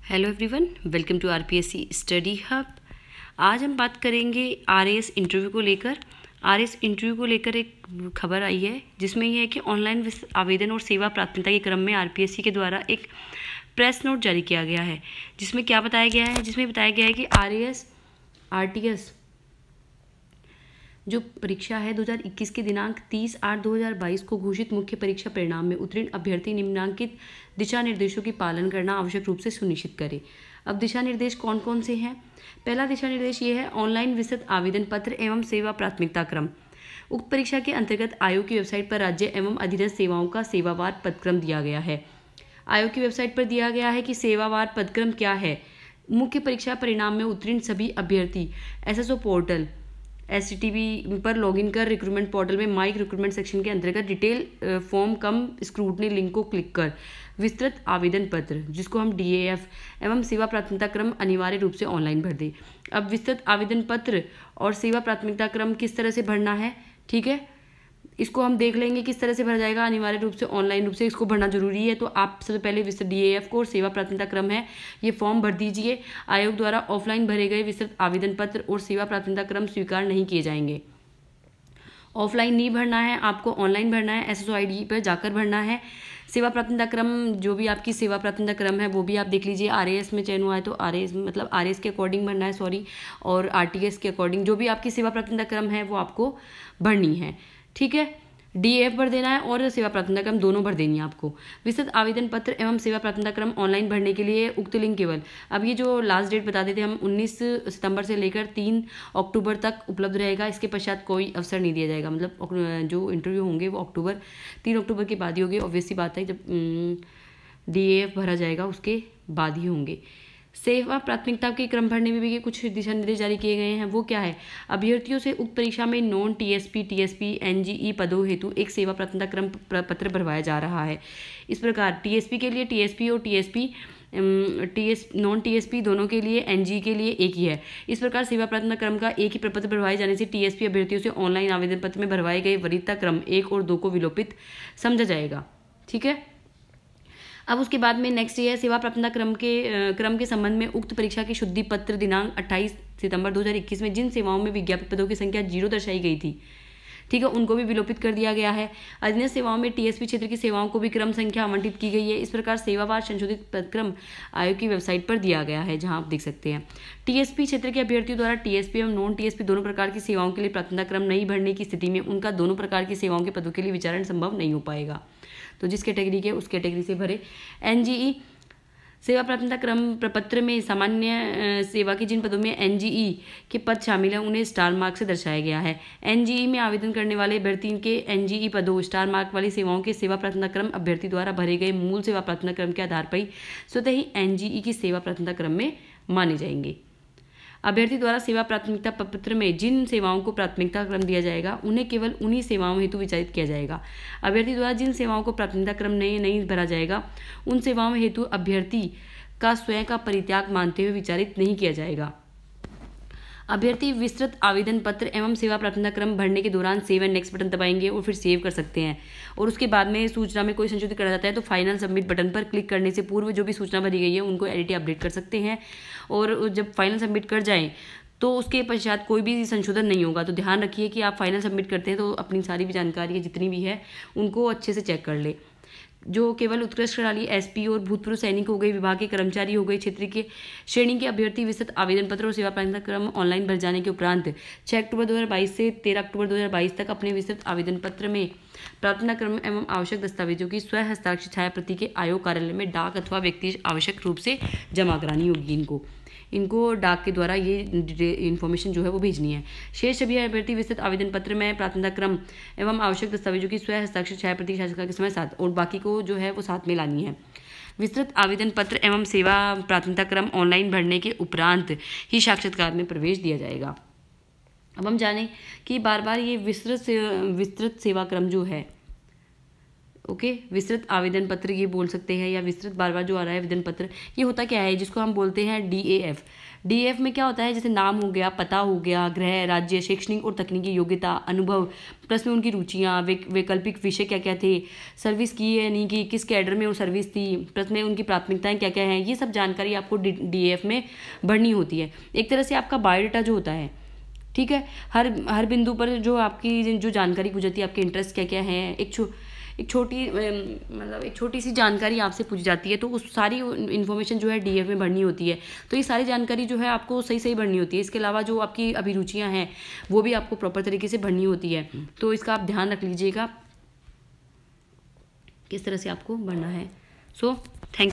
Hello everyone, welcome to RPSC study hub. आज हम बात करेंगे आरएएस इंटरव्यू को लेकर। आरएएस इंटरव्यू को लेकर एक खबर आई है जिसमें यह है कि ऑनलाइन आवेदन और सेवा प्राथमिकता के क्रम में आरपीएससी के द्वारा एक प्रेस नोट जारी किया गया है, जिसमें क्या बताया गया है। जिसमें बताया गया है कि आरटीएस जो परीक्षा है 2021 के दिनांक 30/8/2022 को घोषित मुख्य परीक्षा परिणाम में उत्तीर्ण अभ्यर्थी निम्नलिखित दिशा निर्देशों की पालन करना आवश्यक रूप से सुनिश्चित करे। अब दिशा निर्देश कौन कौन से हैं? पहला दिशा निर्देश ये है, ऑनलाइन विस्तृत आवेदन पत्र एवं सेवा प्राथमिकता क्रम। उक्त परीक्षा के अंतर्गत आयोग की वेबसाइट पर राज्य एवं अधीनस्थ सेवाओं का सेवावार पदक्रम दिया गया है। आयोग की वेबसाइट पर दिया गया है कि सेवावार पदक्रम क्या है। मुख्य परीक्षा परिणाम में उत्तीर्ण सभी अभ्यर्थी एसएसओ पोर्टल SCTV पर लॉगिन कर रिक्रूटमेंट पोर्टल में माइक रिक्रूटमेंट सेक्शन के अंतर्गत डिटेल फॉर्म कम स्क्रूटनी लिंक को क्लिक कर विस्तृत आवेदन पत्र, जिसको हम DAF एवं सेवा प्राथमिकता क्रम अनिवार्य रूप से ऑनलाइन भर दे। अब विस्तृत आवेदन पत्र और सेवा प्राथमिकता क्रम किस तरह से भरना है, ठीक है, इसको हम देख लेंगे किस तरह से भरा जाएगा। अनिवार्य रूप से ऑनलाइन रूप से इसको भरना जरूरी है। तो आप सबसे पहले विस्तृत DAF को और सेवा प्राथमिकता क्रम है ये फॉर्म भर दीजिए। आयोग द्वारा ऑफलाइन भरे गए विस्तृत आवेदन पत्र और सेवा प्राथमिकता क्रम स्वीकार नहीं किए जाएंगे। ऑफलाइन नहीं भरना है, आपको ऑनलाइन भरना है। SSO ID पर जाकर भरना है। सेवा प्राथमिकता क्रम, जो भी आपकी सेवा प्राथमिकता क्रम है वो भी आप देख लीजिए। RAS में चयन हुआ है तो RAS के अकॉर्डिंग भरना है, और RTS के अकॉर्डिंग जो भी आपकी सेवा प्राथमिकता क्रम है वो आपको भरनी है, ठीक है। DAF भर देना है और सेवा प्राथमिकता क्रम दोनों भर देनी है आपको। विस्तृत आवेदन पत्र एवं सेवा प्राथमिकता क्रम ऑनलाइन भरने के लिए उक्त लिंक केवल, अब ये जो लास्ट डेट बता देते हम 19 सितंबर से लेकर 3 अक्टूबर तक उपलब्ध रहेगा। इसके पश्चात कोई अवसर नहीं दिया जाएगा। मतलब जो इंटरव्यू होंगे वो 3 अक्टूबर के बाद ही होंगे। ऑब्वियसली बात है, जब DAF भरा जाएगा उसके बाद ही होंगे। सेवा प्राथमिकता के क्रम भरने में भी कुछ दिशा निर्देश जारी किए गए हैं। वो क्या है, अभ्यर्थियों से उक्त परीक्षा में नॉन TSP NGE पदों हेतु एक सेवा प्राथमिकता क्रम पत्र भरवाया जा रहा है। इस प्रकार TSP के लिए TSP और नॉन TSP दोनों के लिए NGE के लिए एक ही है। इस प्रकार सेवा प्राथमिकता क्रम का एक ही प्रपत्र भरवाए जाने से TSP अभ्यर्थियों से ऑनलाइन आवेदन पत्र में भरवाए गए वरीयता क्रम 1 और 2 को विलोपित समझा जाएगा, ठीक है। अब उसके बाद में नेक्स्ट ये है, सेवा प्राथमिकता क्रम के संबंध में उक्त परीक्षा की शुद्धि पत्र दिनांक 28 सितंबर 2021 में जिन सेवाओं में विज्ञापित पदों की संख्या 0 दर्शाई गई थी, ठीक है, उनको भी विलोपित कर दिया गया है। अधीनस्थ सेवाओं में TSP क्षेत्र की सेवाओं को भी क्रम संख्या आवंटित की गई है। इस प्रकार सेवावार संशोधित पदक्रम आयोग की वेबसाइट पर दिया गया है, जहां आप देख सकते हैं। TSP क्षेत्र के अभ्यर्थियों द्वारा TSP एवं नॉन TSP दोनों प्रकार की सेवाओं के लिए प्राथमिकता क्रम नहीं भरने की स्थिति में उनका दोनों प्रकार की सेवाओं के पदों के लिए विचारण संभव नहीं हो पाएगा। तो जिस कैटेगरी के उस कैटेगरी से भरे। NGE सेवा प्राथमिकता क्रम प्रपत्र में सामान्य सेवा के जिन पदों में NGE के पद शामिल हैं उन्हें स्टार मार्क से दर्शाया गया है। NGE में आवेदन करने वाले अभ्यर्थी के NGE पदों स्टार मार्क वाली सेवाओं के सेवा प्राथमिकता क्रम अभ्यर्थी द्वारा भरे गए मूल सेवा प्राथमिकता क्रम के आधार पर ही स्वतः ही NGE की सेवा प्राथमिकता क्रम में माने जाएंगे। अभ्यर्थी द्वारा सेवा प्राथमिकता पत्र में जिन सेवाओं को प्राथमिकता क्रम दिया जाएगा उन्हें केवल उन्हीं सेवाओं हेतु विचारित किया जाएगा। अभ्यर्थी द्वारा जिन सेवाओं को प्राथमिकता क्रम नहीं भरा जाएगा उन सेवाओं हेतु अभ्यर्थी का स्वयं का परित्याग मानते हुए विचारित नहीं किया जाएगा। अभ्यर्थी विस्तृत आवेदन पत्र एवं सेवा प्राथमिकता क्रम भरने के दौरान सेव एंड नेक्स्ट बटन दबाएंगे और फिर सेव कर सकते हैं। और उसके बाद में सूचना में कोई संशोधित करा जाता है तो फाइनल सबमिट बटन पर क्लिक करने से पूर्व जो भी सूचना भरी गई है उनको एडिट या अपडेट कर सकते हैं। और जब फाइनल सबमिट कर जाएं तो उसके पश्चात कोई भी संशोधन नहीं होगा। तो ध्यान रखिए कि आप फाइनल सबमिट करते हैं तो अपनी सारी भी जानकारी जितनी भी है उनको अच्छे से चेक कर ले। जो केवल उत्कृष्ट प्रणाली SP और भूतपूर्व सैनिक हो गए, विभाग के कर्मचारी हो गए, क्षेत्र के श्रेणी के अभ्यर्थी विस्तृत आवेदन पत्र और सेवा प्राथमिकता क्रम ऑनलाइन भर जाने के उपरांत 6 अक्टूबर 2022 से 13 अक्टूबर 2022 तक अपने विस्तृत आवेदन पत्र में प्रार्थना क्रम एवं आवश्यक दस्तावेजों की स्व हस्ताक्षर छाया प्रति के आयोग कार्यालय में डाक अथवा व्यक्ति आवश्यक रूप से जमा करानी होगी। इनको डाक के द्वारा ये इन्फॉर्मेशन जो है वो भेजनी है। शेष सभी अभ्यर्थी विस्तृत आवेदन पत्र में प्राथमिकता क्रम एवं आवश्यक दस्तावेजों की स्व हस्ताक्षर छाया प्रति के समय साथ और बाकी को जो है वो साथ में लानी है। विस्तृत आवेदन पत्र एवं सेवा प्राथमिकता क्रम ऑनलाइन भरने के उपरांत ही साक्षात्कार में प्रवेश दिया जाएगा। अब हम जानें कि बार बार ये विस्तृत सेवा क्रम जो है ओके, विस्तृत आवेदन पत्र ये बोल सकते हैं, या विस्तृत बार बार जो आ रहा है आवेदन पत्र, ये होता क्या है, जिसको हम बोलते हैं DAF। DAF में क्या होता है, जैसे नाम हो गया, पता हो गया, गृह, राज्य, शैक्षणिक और तकनीकी योग्यता, अनुभव, प्लस में उनकी रुचियाँ, वैकल्पिक विषय क्या क्या थे, सर्विस की है नहीं की, किस कैडर में वो सर्विस थी, प्लस में उनकी प्राथमिकताएं क्या क्या हैं, ये सब जानकारी आपको DAF में भरनी होती है। एक तरह से आपका बायोडाटा जो होता है, ठीक है, हर बिंदु पर जो आपकी जो जानकारी पूछ जाती है, आपके इंटरेस्ट क्या क्या हैं, एक छोटी सी जानकारी आपसे पूछी जाती है, तो उस सारी इन्फॉर्मेशन जो है DAF में भरनी होती है। तो ये सारी जानकारी जो है आपको सही सही भरनी होती है। इसके अलावा जो आपकी अभिरुचियाँ हैं वो भी आपको प्रॉपर तरीके से भरनी होती है, तो इसका आप ध्यान रख लीजिएगा किस तरह से आपको भरना है। सो